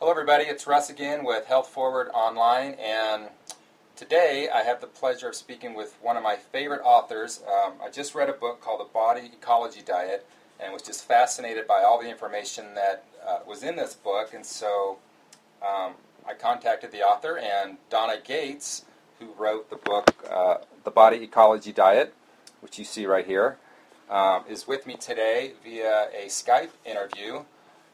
Hello everybody, it's Russ again with HealthForward Online, and today I have the pleasure of speaking with one of my favorite authors. I just read a book called The Ecology Diet and was just fascinated by all the information that was in this book, and so I contacted the author, and Donna Gates, who wrote the book The Body Ecology Diet, which you see right here, is with me today via a Skype interview.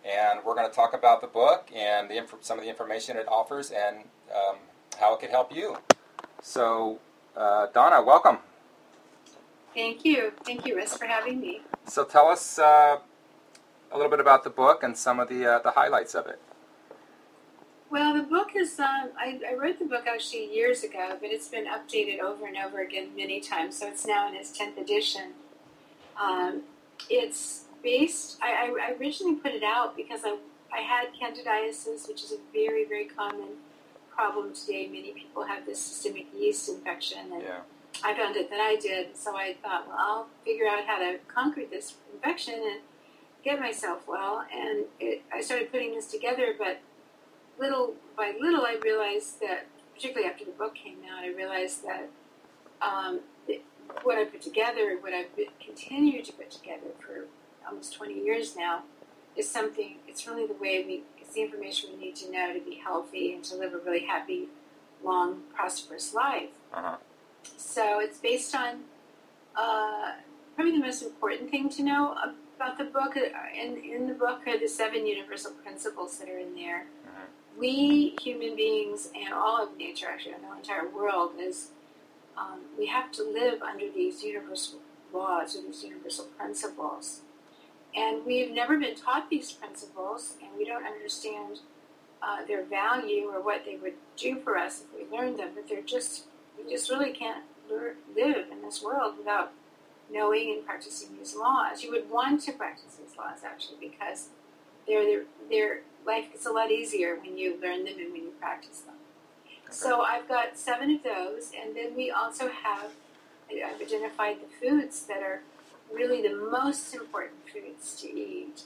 And we're going to talk about the book and some of the information it offers and how it could help you. So, Donna, welcome. Thank you. Thank you, Russ, for having me. So tell us a little bit about the book and some of the highlights of it. Well, the book is, I wrote the book actually years ago, but it's been updated over and over again many times, so it's now in its 10th edition. It's based, I originally put it out because I had candidiasis, which is a very, very common problem today. Many people have this systemic yeast infection, and I found it that I did. So I thought, well, I'll figure out how to conquer this infection and get myself well. And I started putting this together, but little by little I realized that, particularly after the book came out, I realized that what I put together, what I've continued to put together for almost 20 years now, is something, it's really the way it's the information we need to know to be healthy and to live a really happy, long, prosperous life. So it's based on, probably the most important thing to know about the book, in the book are the 7 universal principles that are in there. We, human beings, and all of nature, actually, and the entire world, is we have to live under these universal laws or these universal principles. And we've never been taught these principles, and we don't understand their value or what they would do for us if we learned them. But we just really can't live in this world without knowing and practicing these laws. You would want to practice these laws, actually, because life gets a lot easier when you learn them and when you practice them. Okay. So I've got 7 of those, and then we also have, I've identified the foods that are really the most important foods to eat.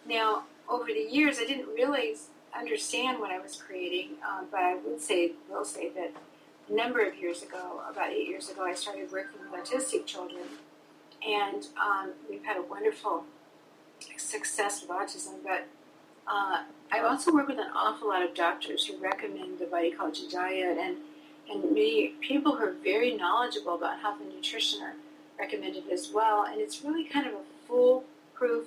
Now, over the years, I didn't really understand what I was creating, but I will say that a number of years ago, about 8 years ago, I started working with autistic children, and we've had a wonderful success with autism, but I also work with an awful lot of doctors who recommend the Body Ecology Diet, and many people who are very knowledgeable about health and nutrition are recommended as well, and it's really kind of a foolproof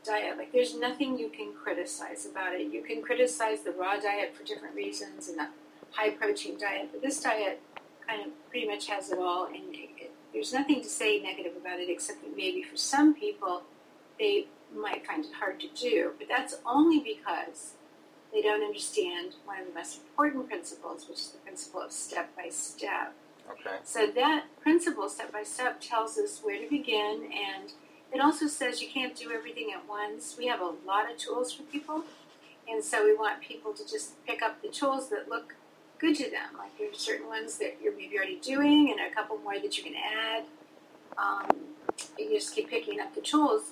diet. Like, there's nothing you can criticize about it. You can criticize the raw diet for different reasons and the high protein diet, but this diet kind of pretty much has it all, and there's nothing to say negative about it, except that maybe for some people they might find it hard to do, but that's only because they don't understand one of the most important principles, which is the principle of step by step. Okay. So that principle, step by step, tells us where to begin, and it also says you can't do everything at once. We have a lot of tools for people, and so we want people to just pick up the tools that look good to them. Like, there's certain ones that you're maybe already doing, and a couple more that you can add. You just keep picking up the tools.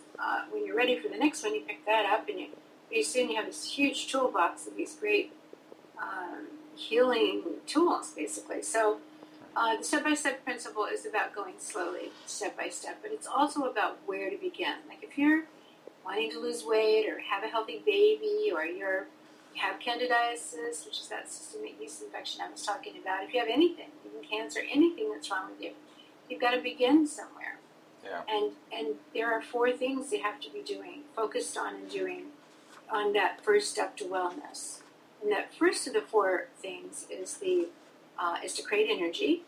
When you're ready for the next one, you pick that up, and pretty soon you have this huge toolbox of these great healing tools, basically. So the step-by-step principle is about going slowly, step by step, but it's also about where to begin. Like, if you're wanting to lose weight or have a healthy baby, or you have candidiasis, which is that systemic yeast infection I was talking about, if you have anything, even cancer, anything that's wrong with you, you've got to begin somewhere. Yeah. And there are 4 things you have to be doing, focused on and doing on that first step to wellness. And that first of the 4 things is to create energy.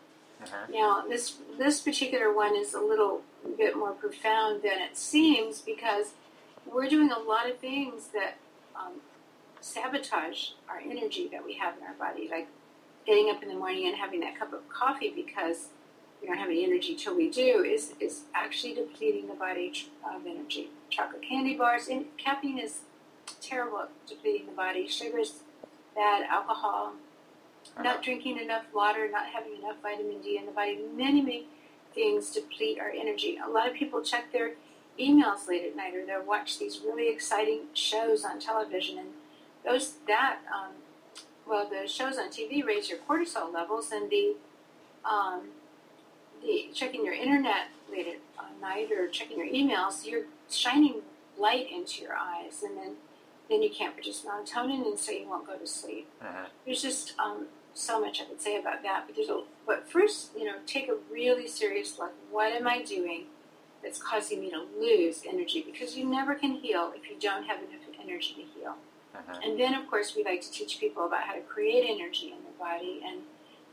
Now, this particular one is a little bit more profound than it seems, because we're doing a lot of things that sabotage our energy that we have in our body, like getting up in the morning and having that cup of coffee because we don't have any energy till we do, is actually depleting the body of energy. Chocolate candy bars, and caffeine is terrible at depleting the body. Sugar's bad, alcohol, not drinking enough water, not having enough vitamin D in the body. Many, many things deplete our energy. A lot of people check their emails late at night, or they'll watch these really exciting shows on television, and the shows on TV raise your cortisol levels, and the checking your internet late at night or checking your emails, you're shining light into your eyes, and then you can't produce melatonin, and so you won't go to sleep. There's just so much I could say about that, but first, take a really serious look. What am I doing that's causing me to lose energy? Because you never can heal if you don't have enough energy to heal. And then, of course, we like to teach people about how to create energy in their body, and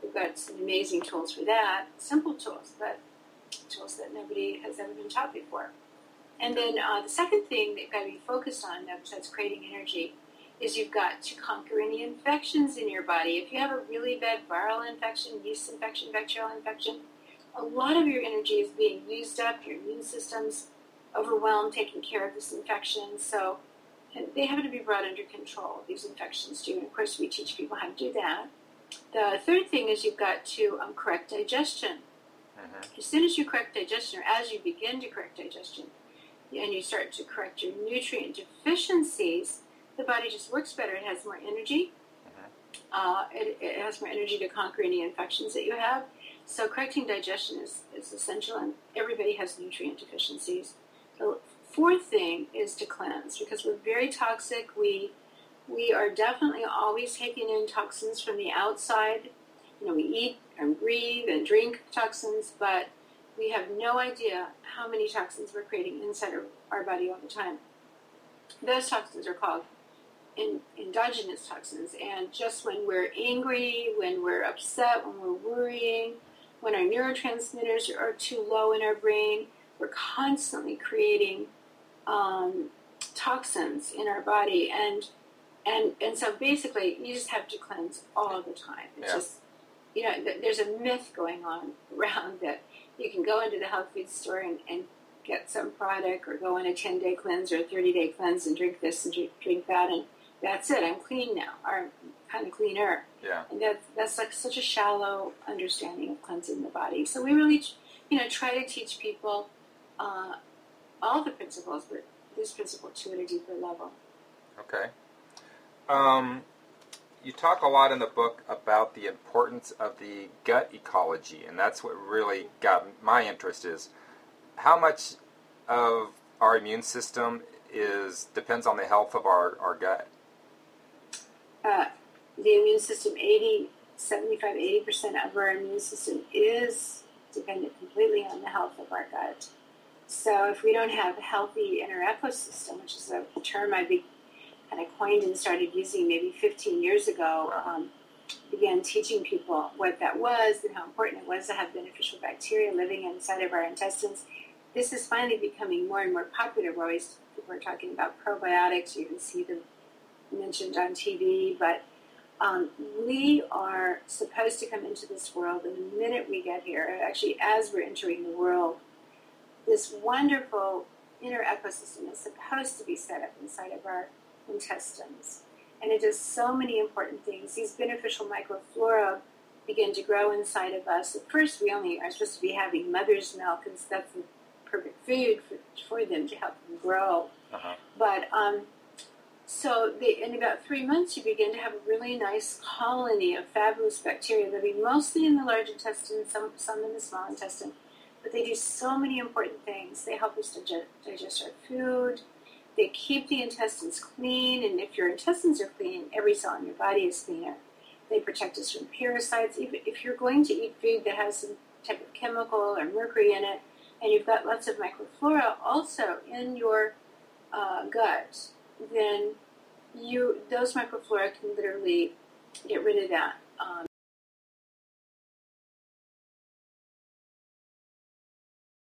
we've got some amazing tools for that. Simple tools, but tools that nobody has ever been taught before. And then the second thing that you've got to be focused on, besides creating energy, is you've got to conquer any infections in your body. If you have a really bad viral infection, yeast infection, bacterial infection, a lot of your energy is being used up. Your immune system's overwhelmed taking care of this infection. So they have to be brought under control, these infections do. And of course, we teach people how to do that. The third thing is you've got to correct digestion. As soon as you correct digestion, or as you begin to correct digestion, and you start to correct your nutrient deficiencies, the body just works better. It has more energy. It has more energy to conquer any infections that you have. So correcting digestion is essential, and everybody has nutrient deficiencies. The fourth thing is to cleanse, because we're very toxic. We are definitely always taking in toxins from the outside. We eat and breathe and drink toxins, but we have no idea how many toxins we're creating inside our body all the time. Those toxins are called endogenous toxins, and just when we're angry, when we're upset, when we're worrying, when our neurotransmitters are too low in our brain, we're constantly creating toxins in our body, and so basically you just have to cleanse all the time. It's just, there's a myth going on around that you can go into the health food store and get some product, or go on a 10-day cleanse or a 30-day cleanse and drink this and drink that, and that's it, I'm clean now, or I'm kind of cleaner. And that's like such a shallow understanding of cleansing the body. So we really, try to teach people all the principles, but this principle too at a deeper level. Okay. You talk a lot in the book about the importance of the gut ecology, and that's what really got my interest, is how much of our immune system depends on the health of our gut. The immune system, 80% of our immune system is dependent completely on the health of our gut. So if we don't have a healthy inner ecosystem, which is a term I kind of coined and started using maybe 15 years ago, began teaching people what that was and how important it was to have beneficial bacteria living inside of our intestines. This is finally becoming more and more popular. People are talking about probiotics. You can see them mentioned on TV, but we are supposed to come into this world, and the minute we get here, actually as we're entering the world, this wonderful inner ecosystem is supposed to be set up inside of our intestines. And it does so many important things. These beneficial microflora begin to grow inside of us. At first, we only are supposed to be having mother's milk, because that's the perfect food for them to help them grow. But so in about 3 months, you begin to have a really nice colony of fabulous bacteria living mostly in the large intestine, some in the small intestine. But they do so many important things. They help us to digest our food. They keep the intestines clean, and if your intestines are clean, every cell in your body is cleaner. They protect us from parasites. Even if you're going to eat food that has some type of chemical or mercury in it, and you've got lots of microflora also in your gut, then those microflora can literally get rid of that